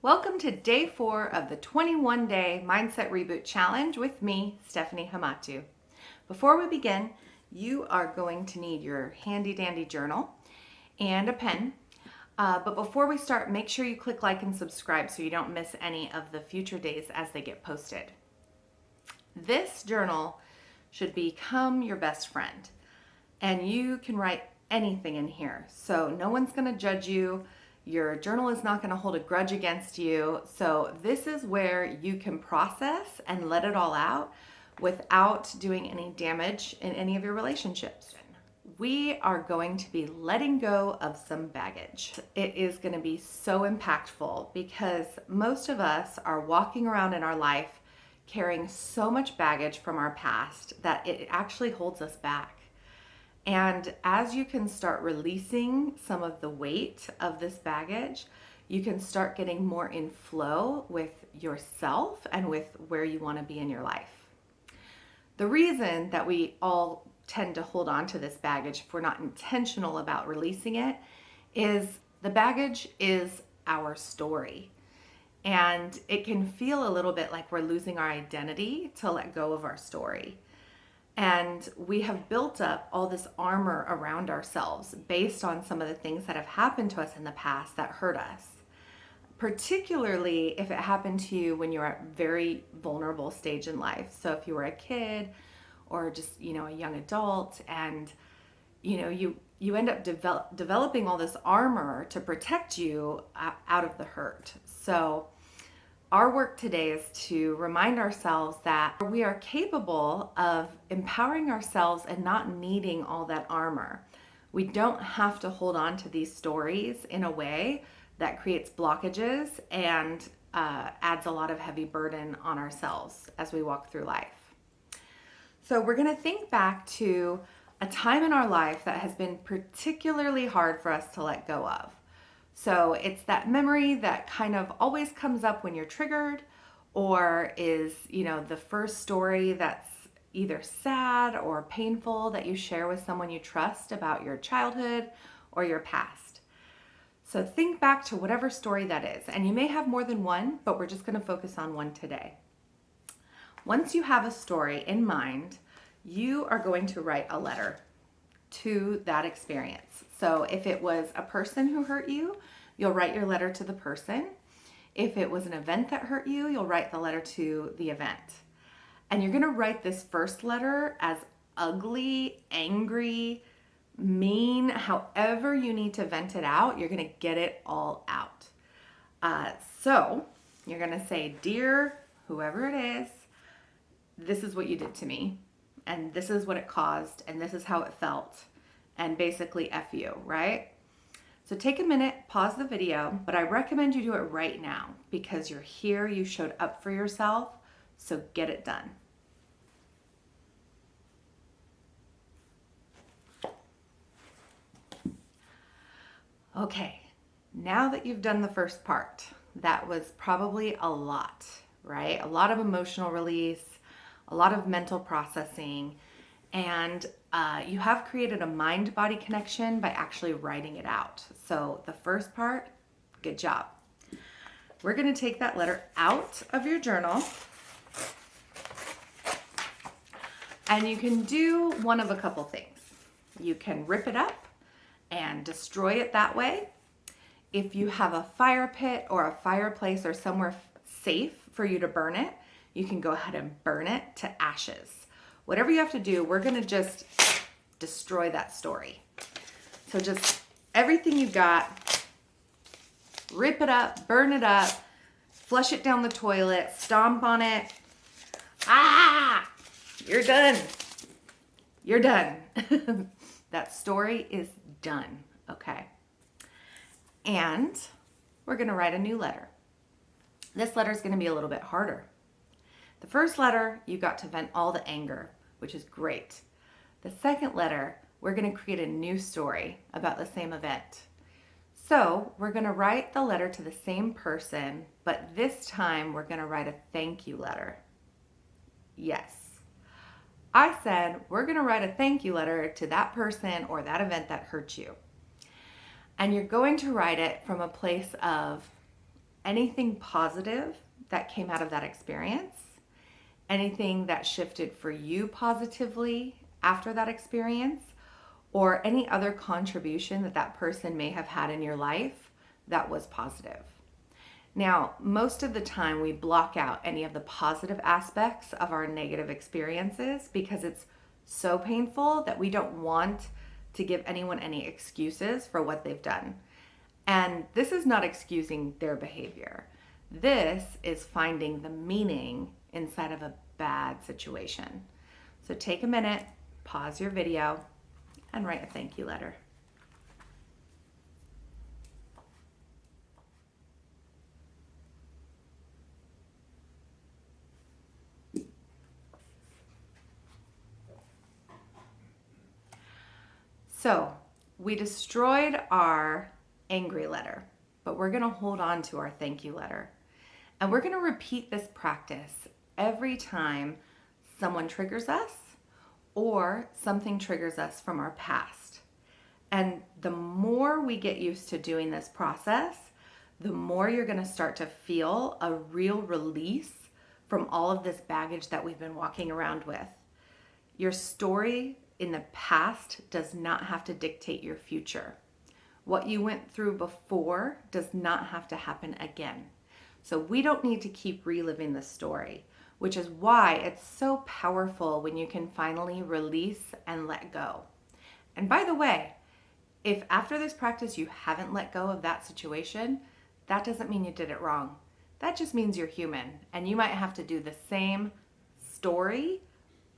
Welcome to day 4 of the 21-day Mindset Reboot Challenge with me, Stephanie Hamatu. Before we begin, you are going to need your handy dandy journal and a pen. But before we start, make sure you click like and subscribe so you don't miss any of the future days as they get posted. This journal should become your best friend, and you can write anything in here. So no one's going to judge you. Your journal is not going to hold a grudge against you. So this is where you can process and let it all out without doing any damage in any of your relationships. We are going to be letting go of some baggage. It is going to be so impactful because most of us are walking around in our life carrying so much baggage from our past that it actually holds us back. And as you can start releasing some of the weight of this baggage, you can start getting more in flow with yourself and with where you want to be in your life. The reason that we all tend to hold on to this baggage if we're not intentional about releasing it is the baggage is our story. And it can feel a little bit like we're losing our identity to let go of our story. And we have built up all this armor around ourselves based on some of the things that have happened to us in the past that hurt us. Particularly if it happened to you when you're at a very vulnerable stage in life. So if you were a kid or just, a young adult and, you end up developing all this armor to protect you out of the hurt. So our work today is to remind ourselves that we are capable of empowering ourselves and not needing all that armor. We don't have to hold on to these stories in a way that creates blockages and adds a lot of heavy burden on ourselves as we walk through life. So we're going to think back to a time in our life that has been particularly hard for us to let go of. So it's that memory that kind of always comes up when you're triggered or is, the first story that's either sad or painful that you share with someone you trust about your childhood or your past. So think back to whatever story that is. And you may have more than one, but we're just going to focus on one today. Once you have a story in mind, you are going to write a letter to that experience. So if it was a person who hurt you, you'll write your letter to the person. If it was an event that hurt you, you'll write the letter to the event. And you're going to write this first letter as ugly, angry, mean, however you need to vent it out, you're going to get it all out. So you're going to say, "Dear whoever it is, this is what you did to me. And this is what it caused, and this is how it felt, and basically F you," right? So take a minute, pause the video, but I recommend you do it right now because you're here, you showed up for yourself, so get it done. Okay, now that you've done the first part, that was probably a lot, right? A lot of emotional release, a lot of mental processing, and you have created a mind-body connection by actually writing it out. So the first part, good job. We're going to take that letter out of your journal, and you can do one of a couple things. You can rip it up and destroy it that way. If you have a fire pit or a fireplace or somewhere safe for you to burn it, you can go ahead and burn it to ashes. Whatever you have to do, we're going to just destroy that story. So just everything you got, rip it up, burn it up, flush it down the toilet, stomp on it. You're done. You're done. That story is done, okay? And we're going to write a new letter. This letter is going to be a little bit harder. The first letter, you got to vent all the anger, which is great. The second letter, we're going to create a new story about the same event. So we're going to write the letter to the same person, but this time we're going to write a thank you letter. Yes. I said we're going to write a thank you letter to that person or that event that hurt you. And you're going to write it from a place of anything positive that came out of that experience, anything that shifted for you positively after that experience, or any other contribution that that person may have had in your life that was positive. Now, most of the time we block out any of the positive aspects of our negative experiences because it's so painful that we don't want to give anyone any excuses for what they've done. And this is not excusing their behavior. This is finding the meaning inside of a bad situation. So take a minute, pause your video, and write a thank you letter. So we destroyed our angry letter, but we're going to hold on to our thank you letter. And we're going to repeat this practice every time someone triggers us or something triggers us from our past. And the more we get used to doing this process, the more you're going to start to feel a real release from all of this baggage that we've been walking around with. Your story in the past does not have to dictate your future. What you went through before does not have to happen again. So we don't need to keep reliving the story, which is why it's so powerful when you can finally release and let go. And by the way, if after this practice you haven't let go of that situation, that doesn't mean you did it wrong. That just means you're human and you might have to do the same story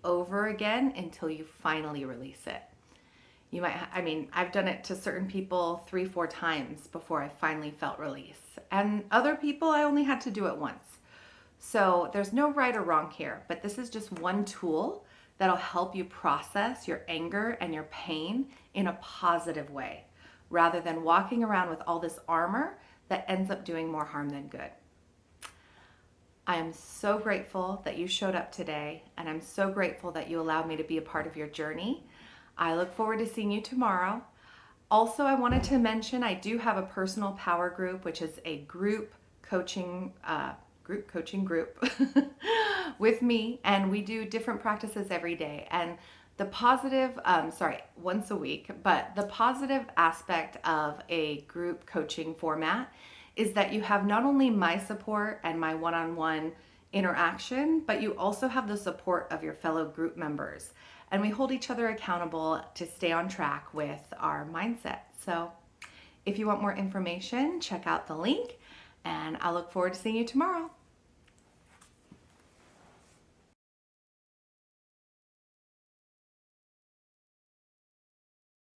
over again until you finally release it. You might, I've done it to certain people 3-4 times before I finally felt release. And other people, I only had to do it once. So there's no right or wrong here, but this is just one tool that'll help you process your anger and your pain in a positive way, rather than walking around with all this armor that ends up doing more harm than good. I am so grateful that you showed up today, and I'm so grateful that you allowed me to be a part of your journey. I look forward to seeing you tomorrow. Also, I wanted to mention I do have a personal power group, which is a group coaching group with me, and we do different practices every day. And the positive, once a week, but the positive aspect of a group coaching format is that you have not only my support and my one-on-one interaction, but you also have the support of your fellow group members. And we hold each other accountable to stay on track with our mindset. So if you want more information, check out the link, and I look forward to seeing you tomorrow.